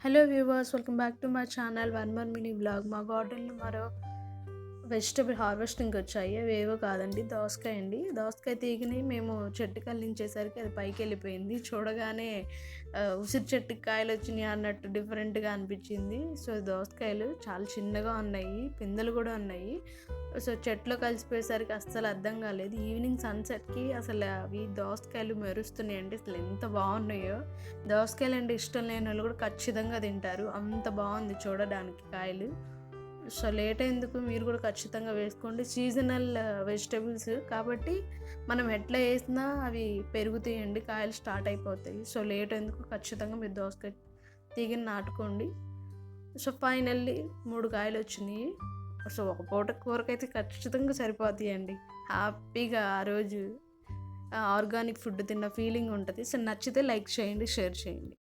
Hello viewers, welcome back to my channel. One more mini blog. మా గార్డెన్లో మరో vegetable హార్వెస్టింగ్కి వచ్చాయి. అవి ఏవో కాదండి, దోసకాయ అండి. దోసకాయ తీగని మేము చెట్టుకి అల్లించేసరికి అది పైకి వెళ్ళిపోయింది. చూడగానే ఉసిరి చెట్టుకి కాయలు వచ్చినాయి అన్నట్టు డిఫరెంట్గా అనిపించింది. సో దోసకాయలు చాలా చిన్నగా ఉన్నాయి, పిందెలు కూడా ఉన్నాయి. సో చెట్లో కలిసిపోయేసరికి అస్సలు అర్థం కాలేదు. ఈవినింగ్ సన్సెట్కి అసలు అవి దోసకాయలు మెరుస్తున్నాయండి. అసలు ఎంత బాగున్నాయో. దోసకాయలు అంటే ఇష్టం లేని వాళ్ళు కూడా ఖచ్చితంగా తింటారు, అంత బాగుంది చూడడానికి కాయలు. సో లేట్ అయ్యేందుకు మీరు కూడా ఖచ్చితంగా వేసుకోండి. సీజనల్ వెజిటబుల్స్ కాబట్టి మనం ఎట్లా వేసినా అవి పెరుగుతాయండి, కాయలు స్టార్ట్ అయిపోతాయి. సో లేట్ అయ్యేందుకు ఖచ్చితంగా మీరు దోసకాయ తీగని నాటుకోండి. సో ఫైనల్లీ 3 కాయలు వచ్చినాయి. సో ఒక పూట కూరకైతే ఖచ్చితంగా సరిపోతాయండి. హ్యాపీగా ఆ రోజు ఆర్గానిక్ ఫుడ్ తిన్న ఫీలింగ్ ఉంటుంది. సో నచ్చితే లైక్ చేయండి, షేర్ చేయండి.